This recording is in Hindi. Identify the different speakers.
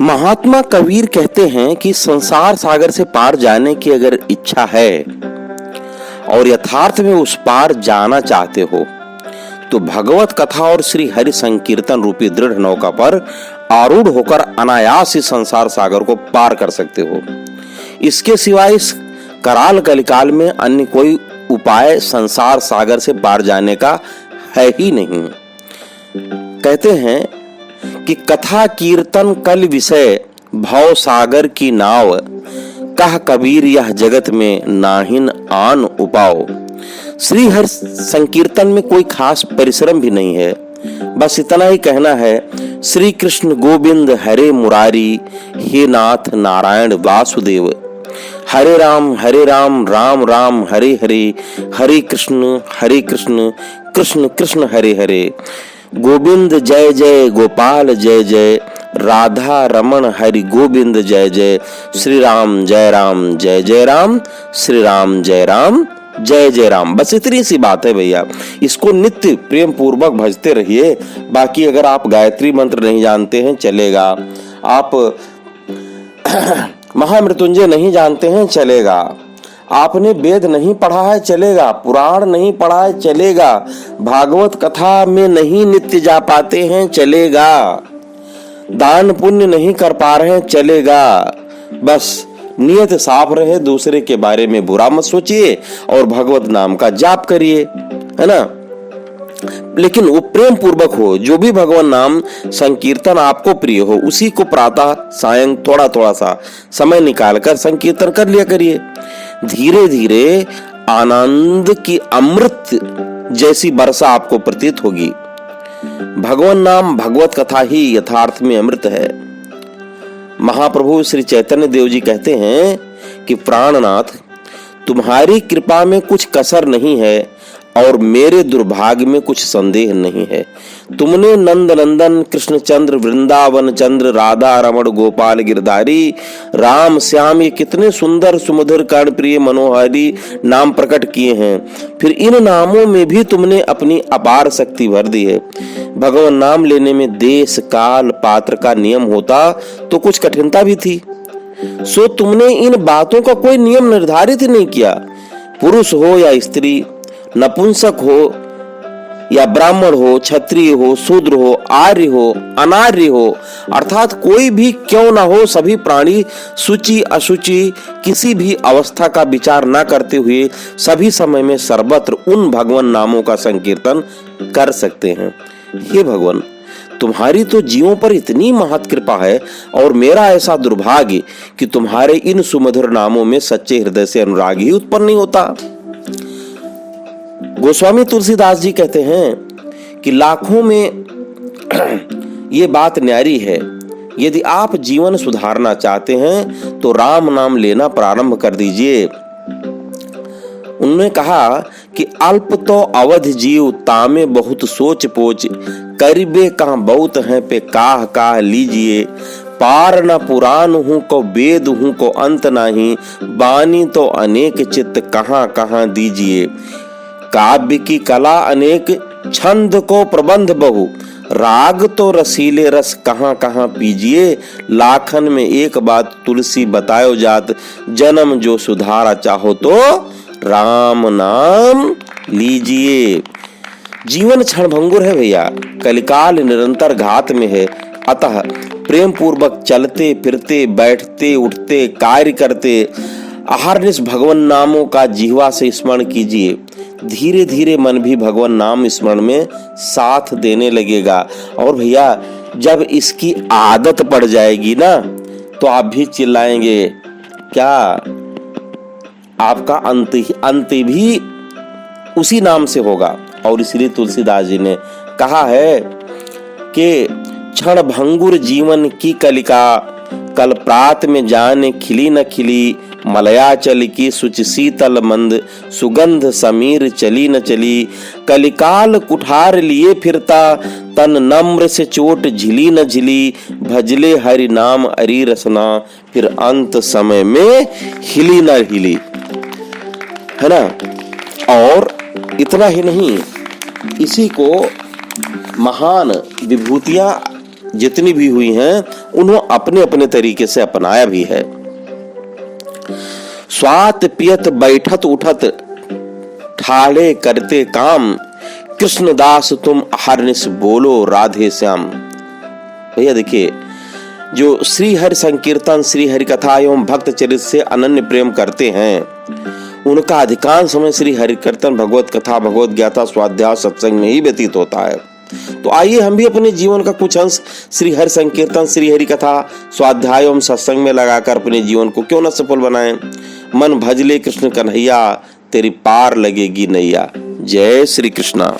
Speaker 1: महात्मा कबीर कहते हैं कि संसार सागर से पार जाने की अगर इच्छा है और यथार्थ में उस पार जाना चाहते हो तो भगवत कथा और श्री हरि संकीर्तन रूपी दृढ़ नौका पर आरूढ़ होकर अनायास इस संसार सागर को पार कर सकते हो। इसके सिवाय इस कराल कलिकाल में अन्य कोई उपाय संसार सागर से पार जाने का है ही नहीं। कहते हैं कि कथा कीर्तन कल विषय भव सागर की नाव, कह कबीर यह जगत में नाहिन आन उपाओ। श्री हरि संकीर्तन में कोई खास परिश्रम भी नहीं है, बस इतना ही कहना है, श्री कृष्ण गोविंद हरे मुरारी, हे नाथ नारायण वासुदेव। हरे राम राम राम हरे हरे, हरे कृष्ण कृष्ण कृष्ण हरे हरे। गोविंद जय जय गोपाल जय जय, राधा रमण हरि गोविंद जय जय। श्री राम जय राम जय जय राम, श्री राम जय राम जय जय राम। बस इतनी सी बात है भैया, इसको नित्य प्रेम पूर्वक भजते रहिए। बाकी अगर आप गायत्री मंत्र नहीं जानते हैं चलेगा, आप महामृत्युंजय नहीं जानते हैं चलेगा, आपने वेद नहीं पढ़ा है चलेगा, पुराण नहीं पढ़ा है चलेगा, भागवत कथा में नहीं नित्य जा पाते हैं चलेगा, दान पुण्य नहीं कर पा रहे हैं चलेगा। बस नियत साफ रहे, दूसरे के बारे में बुरा मत सोचिए और भगवत नाम का जाप करिए, है ना। लेकिन वो प्रेम पूर्वक हो। जो भी भगवान नाम संकीर्तन आपको प्रिय हो उसी को प्रातः सायं थोड़ा थोड़ा सा समय निकालकर संकीर्तन कर लिया करिए। धीरे धीरे आनंद की अमृत जैसी वर्षा आपको प्रतीत होगी। भगवान नाम भगवत कथा ही यथार्थ में अमृत है। महाप्रभु श्री चैतन्य देव जी कहते हैं कि प्राणनाथ, तुम्हारी कृपा में कुछ कसर नहीं है और मेरे दुर्भाग्य में कुछ संदेह नहीं है। तुमने नंद नंदन कृष्ण चंद्र वृंदावन चंद्र राधा रमण गोपाल गिरधारी राम श्याम ये कितने सुंदर सुमधुर कर्ण प्रिय मनोहारी नाम प्रकट किए हैं। फिर इन नामों में भी तुमने अपनी अपार शक्ति भर दी है। भगवान नाम लेने में देश काल पात्र का नियम होता तो कुछ कठिनता भी थी, सो तुमने इन बातों का कोई नियम निर्धारित ही नहीं किया। पुरुष हो या स्त्री, नपुंसक हो या ब्राह्मण हो, क्षत्रिय हो, शूद्र हो, आर्य हो, अनार्य हो, अर्थात कोई भी क्यों ना हो, सभी प्राणी शुचि अशुचि किसी भी अवस्था का विचार न करते हुए सभी समय में सर्वत्र उन भगवान नामों का संकीर्तन कर सकते हैं। हे भगवान, तुम्हारी तो जीवों पर इतनी महत कृपा है और मेरा ऐसा दुर्भाग्य कि तुम्हारे इन सुमधुर नामों में सच्चे हृदय से अनुराग ही उत्पन्न नहीं होता। गोस्वामी तुलसीदास जी कहते हैं कि लाखों में ये बात न्यारी है, यदि आप जीवन सुधारना चाहते हैं तो राम नाम लेना प्रारंभ कर दीजिए। उन्होंने कहा कि अल्प तो अवध जीव तामे बहुत सोच पोच, करीबे कहाँ बहुत है पे काह काह लीजिए। पार न पुराण हूँ को वेद हूँ को अंत नहीं, बानी तो अनेक चित्त कहाँ कहाँ दीजिए। काव्य की कला अनेक छंद को प्रबंध बहु, राग तो रसीले रस कहाँ कहाँ पीजिए। लाखन में एक बात तुलसी बतायो जात, जन्म जो सुधारा चाहो तो राम नाम लीजिए। जीवन क्षणभंगुर है भैया, कलिकाल निरंतर घात में है। अतः प्रेम पूर्वक चलते फिरते बैठते उठते कार्य करते अहर्निश भगवान नामों का जिह्वा से स्मरण कीजिए। धीरे धीरे मन भी भगवान नाम स्मरण में साथ देने लगेगा। और भैया जब इसकी आदत पड़ जाएगी ना तो आप भी चिल्लाएंगे, क्या आपका अंत भी उसी नाम से होगा। और इसलिए तुलसीदास जी ने कहा है कि क्षण भंगुर जीवन की कलिका, कल प्रात में जाने खिली न खिली। मलयाचल की सुच शीतल मंद, सुगंध समीर चली न चली। कलिकाल कुठार लिए फिरता, तन नम्र से चोट झिली न झिली। भजले हरि नाम अरी रसना, फिर अंत समय में हिली न हिली, है ना। और इतना ही नहीं, इसी को महान विभूतियां जितनी भी हुई हैं उन्होंने अपने अपने तरीके से अपनाया भी है। स्वात पियत बैठत उठत ठाड़े करते काम, कृष्णदास तुम हरनिश बोलो राधे श्याम। भैया देखिए, जो श्री हरि संकीर्तन, श्री हरि कथा एवं भक्त चरित से अनन्य प्रेम करते हैं, उनका अधिकांश समय श्री हरि कीर्तन, भगवत कथा, भगवत ज्ञाता, स्वाध्याय, सत्संग में ही व्यतीत होता है। तो आइए हम भी अपने जीवन का कुछ अंश श्री हरि संकीर्तन, श्री हरि कथा, स्वाध्याय एवं सत्संग में लगाकर अपने जीवन को क्यों न सफल बनाएं। मन भजले कृष्ण कन्हैया, तेरी पार लगेगी नैया। जय श्री कृष्णा।